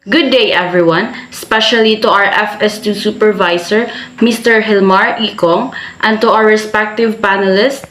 Good day everyone, especially to our FS2 supervisor, Mr. Hilmar Ikong, and to our respective panelists.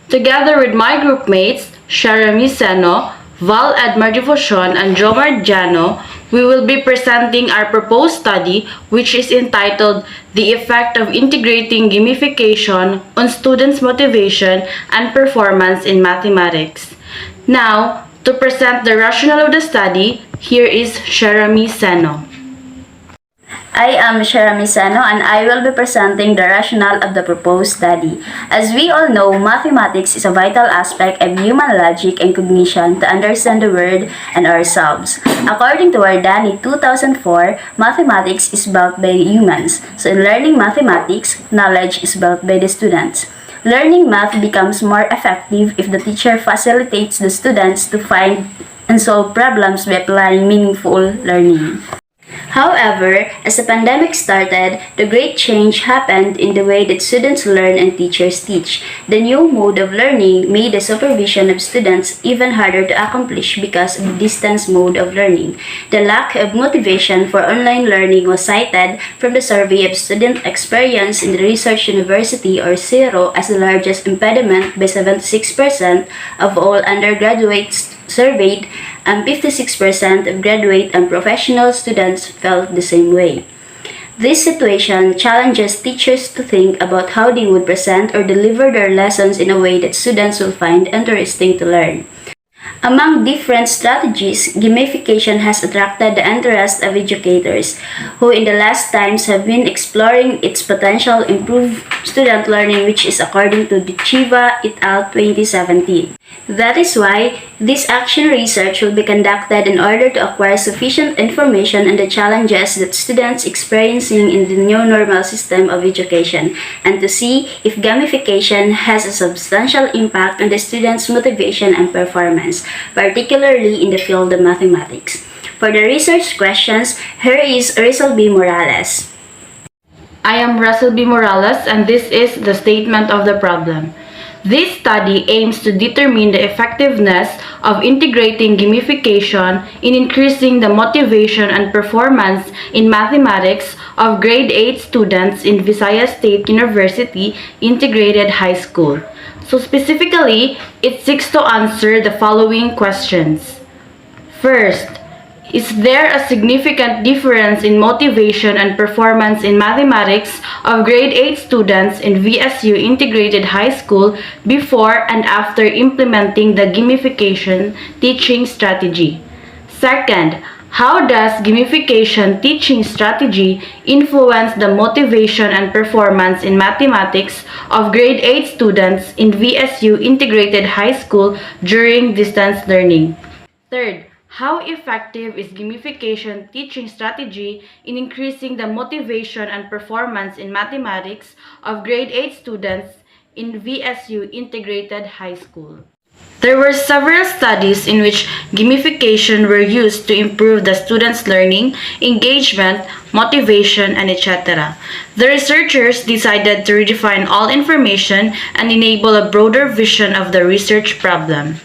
Together with my group mates, Sharami Seno, Val Edmar Devotion, and Jomar Jano, we will be presenting our proposed study which is entitled The Effect of Integrating Gamification on Students' Motivation and Performance in Mathematics. Now, to present the rationale of the study, here is Sharami Seno. I am Sharami Sano and I will be presenting the rationale of the proposed study. As we all know, mathematics is a vital aspect of human logic and cognition to understand the world and ourselves. According to Wardani 2004, mathematics is built by humans. So in learning mathematics, knowledge is built by the students. Learning math becomes more effective if the teacher facilitates the students to find and solve problems by applying meaningful learning. However, as the pandemic started, the great change happened in the way that students learn and teachers teach. The new mode of learning made the supervision of students even harder to accomplish because of the distance mode of learning. The lack of motivation for online learning was cited from the survey of student experience in the Research University or CERO as the largest impediment by 76% of all undergraduates surveyed, and 56% of graduate and professional students felt the same way. This situation challenges teachers to think about how they would present or deliver their lessons in a way that students will find interesting to learn. Among different strategies, gamification has attracted the interest of educators, who in the last times have been exploring its potential improve student learning, which is according to Chiva et al. 2017. That is why this action research will be conducted in order to acquire sufficient information on the challenges that students experiencing in the new normal system of education and to see if gamification has a substantial impact on the students' motivation and performance, particularly in the field of mathematics. For the research questions, here is Rizal B. Morales. I am Russell B. Morales and this is the statement of the problem. This study aims to determine the effectiveness of integrating gamification in increasing the motivation and performance in mathematics of grade 8 students in Visayas State University Integrated High School. So specifically, it seeks to answer the following questions. First, is there a significant difference in motivation and performance in mathematics of grade 8 students in VSU Integrated High School before and after implementing the gamification teaching strategy? Second, how does gamification teaching strategy influence the motivation and performance in mathematics of grade 8 students in VSU Integrated High School during distance learning? Third, how effective is gamification teaching strategy in increasing the motivation and performance in mathematics of grade 8 students in VSU Integrated High School? There were several studies in which gamification were used to improve the students' learning, engagement, motivation, and etc. The researchers decided to redefine all information and enable a broader vision of the research problem.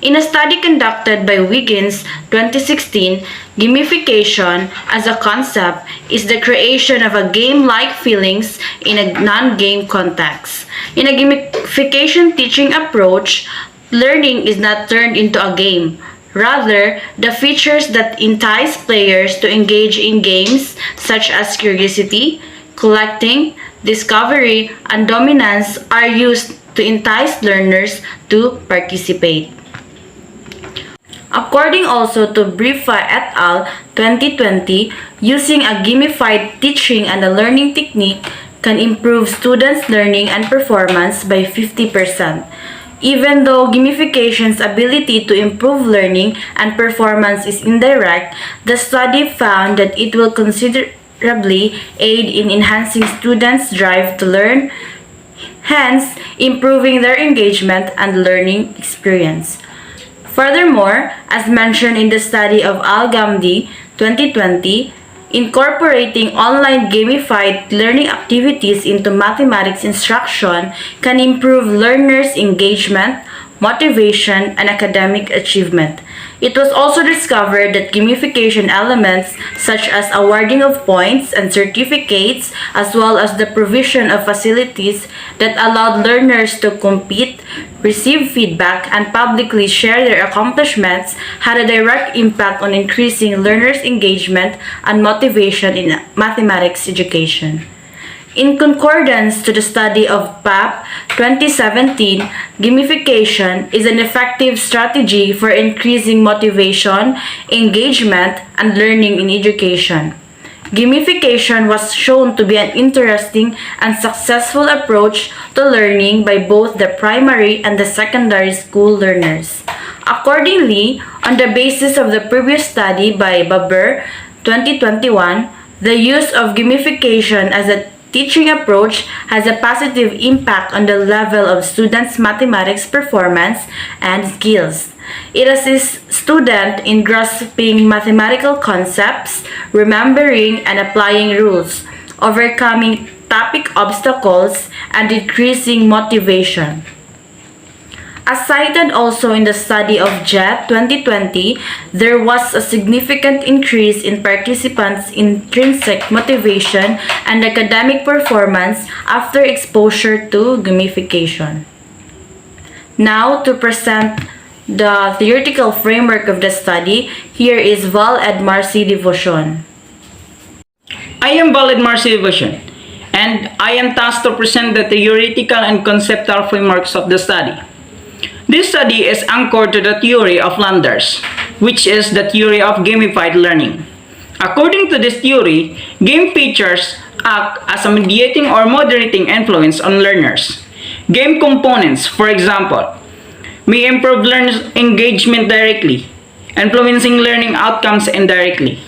In a study conducted by Wiggins 2016, gamification as a concept is the creation of a game-like feelings in a non-game context. In a gamification teaching approach, learning is not turned into a game. Rather, the features that entice players to engage in games such as curiosity, collecting, discovery, and dominance are used to entice learners to participate. According also to Brifa et al. 2020, using a gamified teaching and a learning technique can improve students' learning and performance by 50%. Even though gamification's ability to improve learning and performance is indirect, the study found that it will considerably aid in enhancing students' drive to learn, hence improving their engagement and learning experience. Furthermore, as mentioned in the study of Al-Ghamdi 2020, incorporating online gamified learning activities into mathematics instruction can improve learners' engagement, motivation, and academic achievement. It was also discovered that gamification elements such as awarding of points and certificates, as well as the provision of facilities that allowed learners to compete, receive feedback, and publicly share their accomplishments had a direct impact on increasing learners' engagement and motivation in mathematics education. In concordance to the study of PAP 2017, gamification is an effective strategy for increasing motivation, engagement, and learning in education. Gamification was shown to be an interesting and successful approach to learning by both the primary and the secondary school learners. Accordingly, on the basis of the previous study by Baber 2021, the use of gamification as a teaching approach has a positive impact on the level of students' mathematics performance and skills. It assists students in grasping mathematical concepts, remembering and applying rules, overcoming topic obstacles, and increasing motivation. As cited also in the study of JET 2020, there was a significant increase in participants' intrinsic motivation and academic performance after exposure to gamification. Now, to present the theoretical framework of the study, here is Val Edmar C. Devotion. I am Val Edmar C. Devotion, and I am tasked to present the theoretical and conceptual frameworks of the study. This study is anchored to the theory of Landers, which is the theory of gamified learning. According to this theory, game features act as a mediating or moderating influence on learners. Game components, for example, may improve learners' engagement directly, influencing learning outcomes indirectly.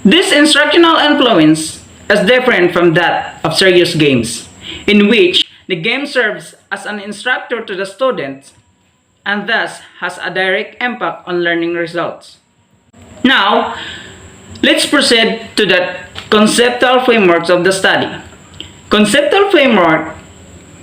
This instructional influence is different from that of serious games, in which the game serves as an instructor to the students and thus has a direct impact on learning results. Now, let's proceed to the conceptual frameworks of the study. Conceptual framework,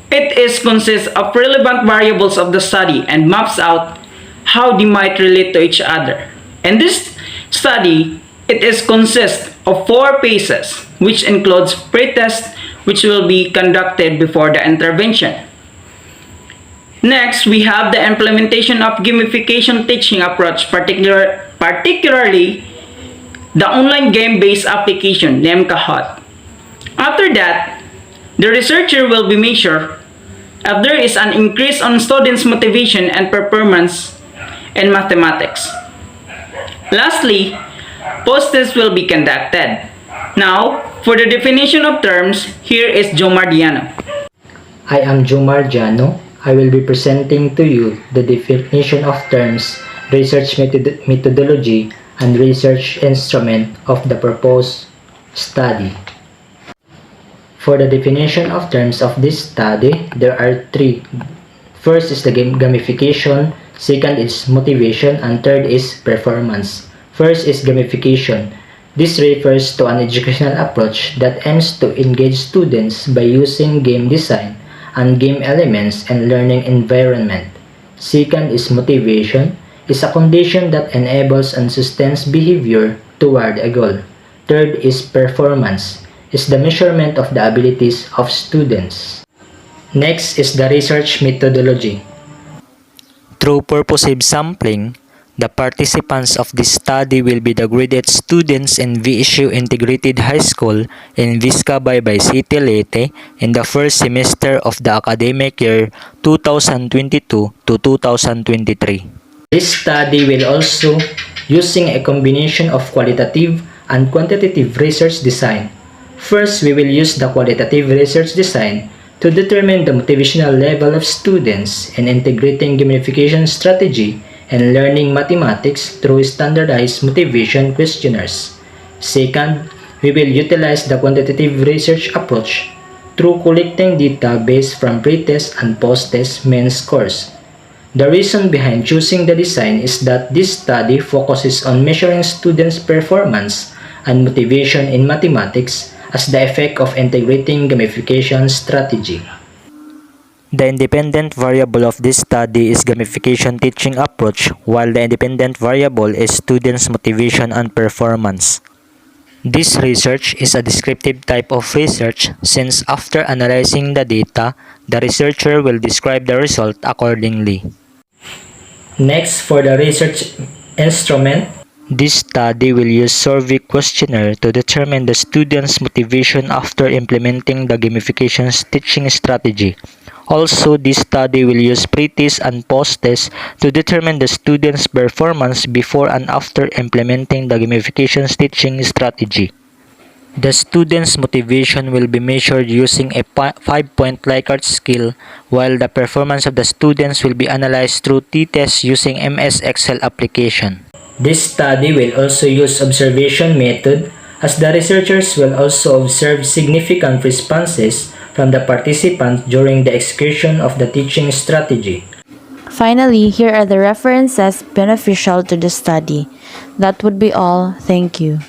consists of relevant variables of the study and maps out how they might relate to each other. In this study, consists of 4 phases, which includes pre-test, which will be conducted before the intervention. Next, we have the implementation of gamification teaching approach, particularly the online game-based application named Kahoot. After that, the researcher will be measured if there is an increase on students' motivation and performance in mathematics. Lastly, post-test will be conducted. Now, for the definition of terms, here is Jomar Diano. I am Jomar Diano. I will be presenting to you the definition of terms, research methodology, and research instrument of the proposed study. For the definition of terms of this study, there are 3. First is the gamification, second is motivation, and third is performance. First is gamification. This refers to an educational approach that aims to engage students by using game design and game elements in learning environment. Second is motivation, is a condition that enables and sustains behavior toward a goal. Third is performance, is the measurement of the abilities of students. Next is the research methodology. Through purposive sampling, the participants of this study will be the graded students in VSU Integrated High School in Vizca Baybay City, Leyte in the first semester of the academic year 2022 to 2023. This study will also using a combination of qualitative and quantitative research design. First, we will use the qualitative research design to determine the motivational level of students in integrating gamification strategy and learning mathematics through standardized motivation questionnaires. Second, we will utilize the quantitative research approach through collecting data based from pre-test and post-test mean scores. The reason behind choosing the design is that this study focuses on measuring students' performance and motivation in mathematics as the effect of integrating gamification strategy. The independent variable of this study is gamification teaching approach, while the independent variable is students' motivation and performance. This research is a descriptive type of research since after analyzing the data, the researcher will describe the result accordingly. Next, for the research instrument, This study will use survey questionnaire to determine the students' motivation after implementing the gamification teaching strategy. Also, this study will use pre-test and post-test to determine the students' performance before and after implementing the gamification teaching strategy. The students' motivation will be measured using a 5-point Likert scale, while the performance of the students will be analyzed through t-tests using MS Excel application. this study will also use observation method as the researchers will also observe significant responses from the participants during the execution of the teaching strategy. Finally, here are the references beneficial to the study. That would be all. Thank you.